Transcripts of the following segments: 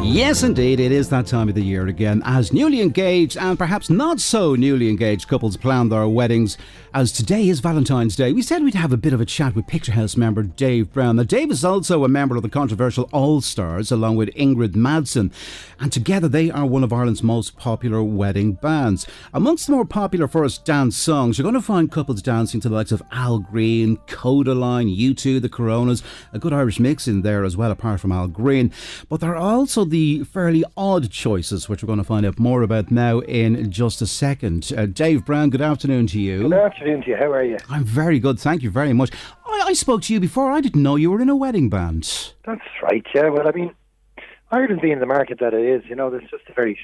Yes, indeed, it is that time of the year again, as newly engaged and perhaps not so newly engaged couples plan their weddings. As today is Valentine's Day, we said we'd have a bit of a chat with Picture House member Dave Brown. Now, Dave is also a member of the Controversial Allstars, along with Ingrid Madsen, and together they are one of Ireland's most popular wedding bands. Amongst the more popular first dance songs, you're going to find couples dancing to the likes of Al Green, Codaline, U2, the Coronas, a good Irish mix in there as well, apart from Al Green. But there are also the fairly odd choices, which we're going to find out more about now in just a second. Dave Brown, good afternoon to you. Good afternoon to you. How are you? I'm very good, thank you very much. I spoke to you before. I didn't know you were in a wedding band. That's right, yeah. Well, I mean, Ireland being the market that it is, you know, there's just a very...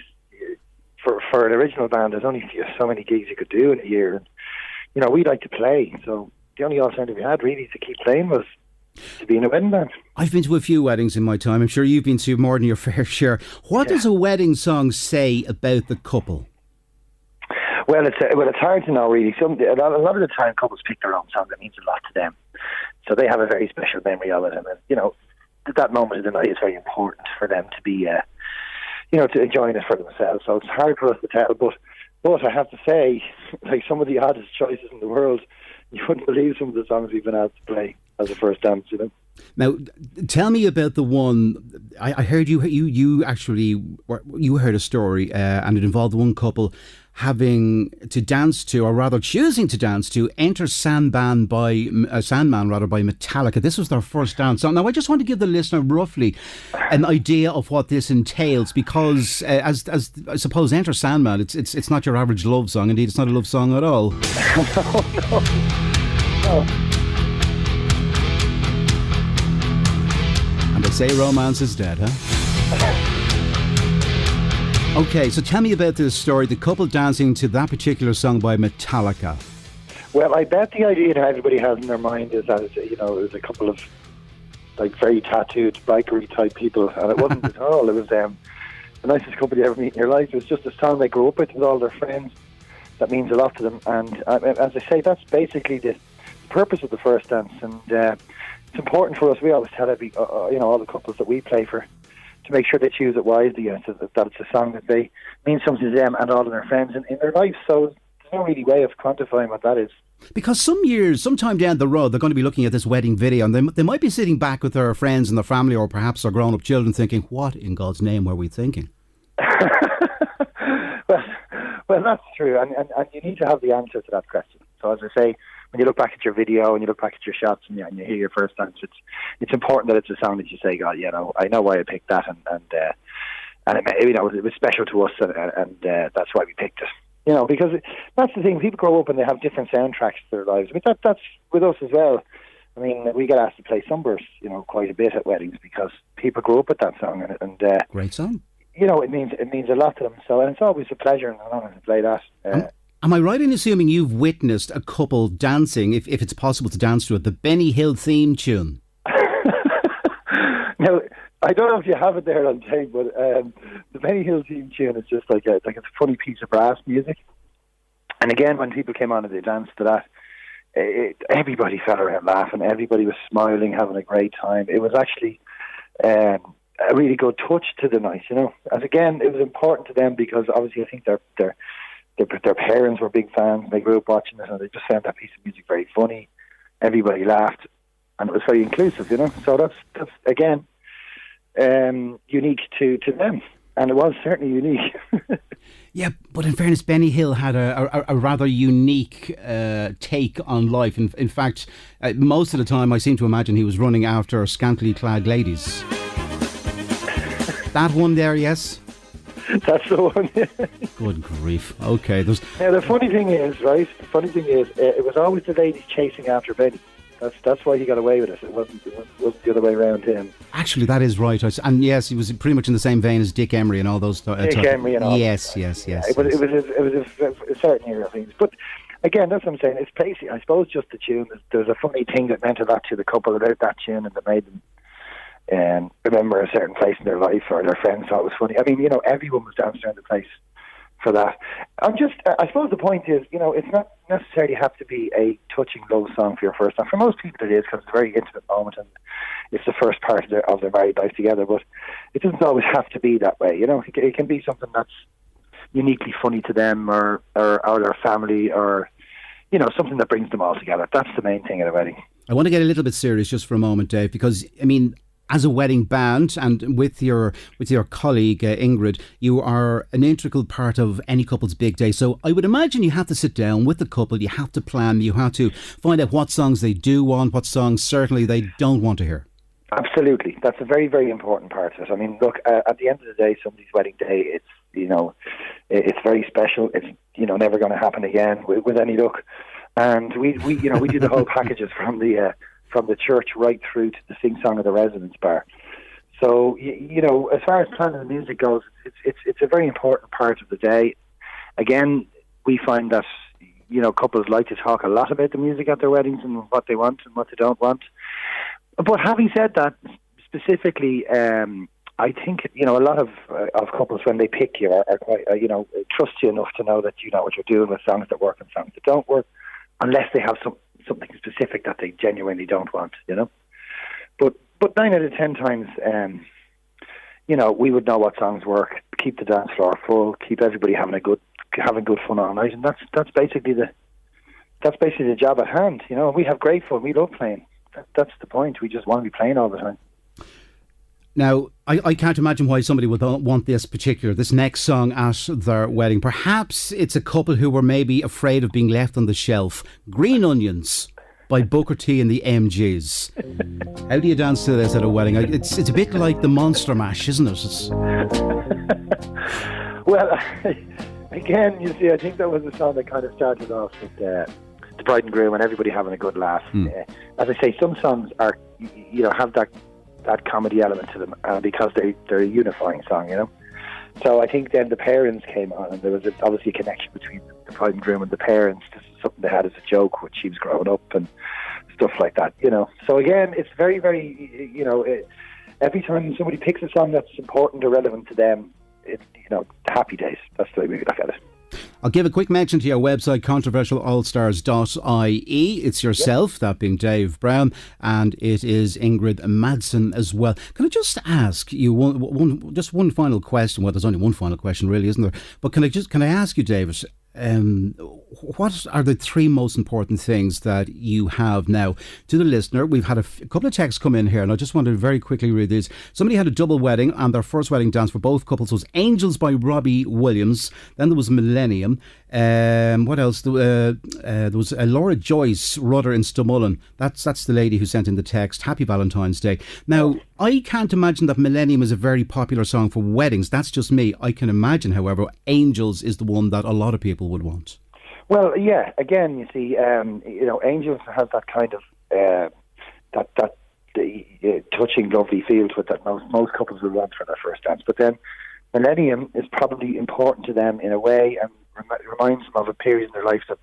For an original band, there's only so many gigs you could do in a year. And, you know, we like to play, so the only alternative we had really to keep playing was to be in a wedding band. I've been to a few weddings in my time. I'm sure you've been to more than your fair share. What does a wedding song say about the couple? Well, it's hard to know really. A lot of the time, couples pick their own song that means a lot to them, so they have a very special memory of it. And you know, that moment of the night is very important for them to be, you know, to enjoying it for themselves. So it's hard for us to tell. But I have to say, like some of the oddest choices in the world, you wouldn't believe some of the songs we've been asked to play as a first dance, you know. Now, tell me about the one. I heard you actually heard a story, and it involved one couple having to dance to, or rather choosing to dance to, Enter Sandman by Metallica. This was their first dance song. Now, I just want to give the listener roughly an idea of what this entails, because as I suppose Enter Sandman, it's not your average love song. Indeed, it's not a love song at all. No. And they say romance is dead, huh? Okay, so tell me about this story, the couple dancing to that particular song by Metallica. Well, I bet the idea that everybody has in their mind is that, you know, it was a couple of like very tattooed bikery type people, and it wasn't at all. It was the nicest couple you ever meet in your life. It was just a song they grew up with all their friends. That means a lot to them, and as I say, that's basically the purpose of the first dance. And it's important for us. We always tell all the couples that we play for, to make sure they choose it wisely, and so that it's a song that they means something to them and all of their friends in their life. So there's no really way of quantifying what that is. Because sometime down the road, they're going to be looking at this wedding video, and they might be sitting back with their friends and their family, or perhaps their grown-up children, thinking, "What in God's name were we thinking?" Well, that's true, and you need to have the answer to that question. So as I say, when you look back at your video and you look back at your shots and you hear your first dance, it's important that it's a song that you say, God, you know, I know why I picked that, and it, you know, it was special to us, and that's why we picked it. You know, because that's the thing. People grow up and they have different soundtracks to their lives. I mean, that's with us as well. I mean, we get asked to play Sunburst, you know, quite a bit at weddings because people grew up with that song, and great song. You know, it means a lot to them. So, and it's always a pleasure and an honour to play that. Am I right in assuming you've witnessed a couple dancing, if it's possible to dance to it, the Benny Hill theme tune? Now, I don't know if you have it there on tape, but the Benny Hill theme tune is just like it's a funny piece of brass music. And again, when people came on and they danced to that, everybody fell around laughing. Everybody was smiling, having a great time. It was actually a really good touch to the night, you know. And again, it was important to them because obviously I think their parents were big fans. They grew up watching it, and they just found that piece of music very funny. Everybody laughed, and it was very inclusive, you know. So that's again unique to them, and it was certainly unique. Yeah, but in fairness, Benny Hill had a rather unique take on life. In fact, most of the time, I seem to imagine he was running after scantily clad ladies. That one there, yes. That's the one. Good grief. Okay. Now the funny thing is, it was always the ladies chasing after Benny. That's why he got away with it. It wasn't the other way around him. Actually, that is right. And yes, he was pretty much in the same vein as Dick Emery and all those. Dick Emery and all. Yes. It was a certain era of things. But again, that's what I'm saying. It's basically, I suppose, just the tune. There's a funny thing that meant a lot to the couple about that tune, and that made them remember a certain place in their life, or their friends thought it was funny. I mean, you know, everyone was dancing around the place for that. I suppose the point is, it's not necessarily have to be a touching love song for your first time. For most people it is, because it's a very intimate moment and it's the first part of their married life together, but it doesn't always have to be that way. It can be something that's uniquely funny to them or their family, or something that brings them all together. That's the main thing at a wedding. I want to get a little bit serious just for a moment, Dave, because as a wedding band and with your colleague Ingrid, you are an integral part of any couple's big day. So I would imagine you have to sit down with the couple, you have to plan, you have to find out what songs they do want, what songs certainly they don't want to hear. Absolutely, that's a very, very important part of it. Look, at the end of the day, somebody's wedding day, it's very special. It's never going to happen again with any luck. And we do the whole packages from the church right through to the sing song of the residence bar. So as far as planning the music goes, it's a very important part of the day. Again, we find that couples like to talk a lot about the music at their weddings and what they want and what they don't want. But having said that, specifically, I think a lot of couples, when they pick you, are quite trust you enough to know that you know what you're doing with songs that work and songs that don't work, unless they have something specific that they genuinely don't want. But 9 out of 10 times, we would know what songs work, keep the dance floor full, keep everybody having good fun all night, and that's basically the job at hand. We have great fun. We love playing. That's the point. We just want to be playing all the time. Now, I can't imagine why somebody would want this next song at their wedding. Perhaps it's a couple who were maybe afraid of being left on the shelf. Green Onions by Booker T and the MGs. How do you dance to this at a wedding? It's a bit like the Monster Mash, isn't it? Well, again, you see, I think that was a song that kind of started off with the bride and groom and everybody having a good laugh. As I say, some songs are, have that comedy element to them because they're a unifying song, So I think then the parents came on, and there was obviously a connection between the bride and groom and the parents. This is something they had as a joke when she was growing up and stuff like that, So again, it's very, very, every time somebody picks a song that's important or relevant to them, it's, happy days. That's the way we look at it. I'll give a quick mention to your website, controversialallstars.ie. It's yourself, that being Dave Brown, and it is Ingrid Madsen as well. Can I just ask you one final question? Well, there's only one final question, really, isn't there? But can I ask you, David, what are the 3 most important things that you have now to the listener? We've had a couple of texts come in here, and I just wanted to very quickly read these. Somebody had a double wedding, and their first wedding dance for both couples was Angels by Robbie Williams. Then there was Millennium. What else? There was Laura Joyce Rudder in Stumullen. That's the lady who sent in the text. Happy Valentine's Day. Now, I can't imagine that Millennium is a very popular song for weddings. That's just me. I can imagine, however, Angels is the one that a lot of people would want. Well, yeah. Again, you see, Angels has that kind of touching, lovely feel to it that most couples will want for their first dance. But then Millennium is probably important to them in a way, and reminds them of a period in their life that,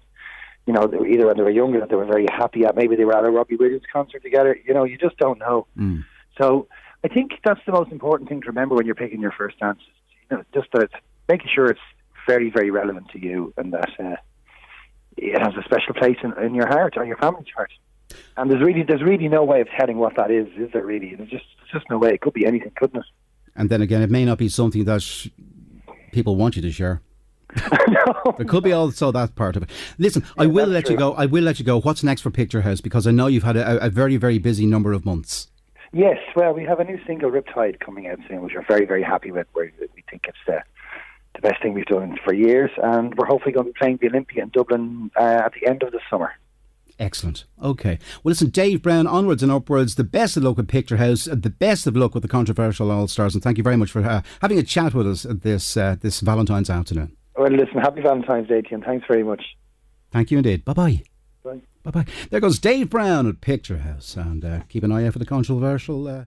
either when they were younger that they were very happy at. Maybe they were at a Robbie Williams concert together. You just don't know. So I think that's the most important thing to remember when you're picking your first dance. Just that it's making sure it's very, very relevant to you, and that it has a special place in your heart, or your family's heart. And there's really no way of telling what that is there really? There's just no way. It could be anything, couldn't it? And then again, it may not be something that people want you to share. No. There could be also that part of it. Listen, I will let you go. What's next for Picture House? Because I know you've had a very, very busy number of months. Yes, well, we have a new single, Riptide, coming out soon, which we're very, very happy with. We think it's the best thing we've done for years, and we're hopefully going to be playing the Olympia in Dublin at the end of the summer. Excellent. Okay. Well, listen, Dave Brown, onwards and upwards. The best of luck with Picture House. The best of luck with the Controversial Allstars. And thank you very much for having a chat with us this Valentine's afternoon. Well, listen, happy Valentine's Day to you, and thanks very much. Thank you indeed. Bye-bye. Bye. Bye-bye. There goes Dave Brown at Picture House. And keep an eye out for the Controversial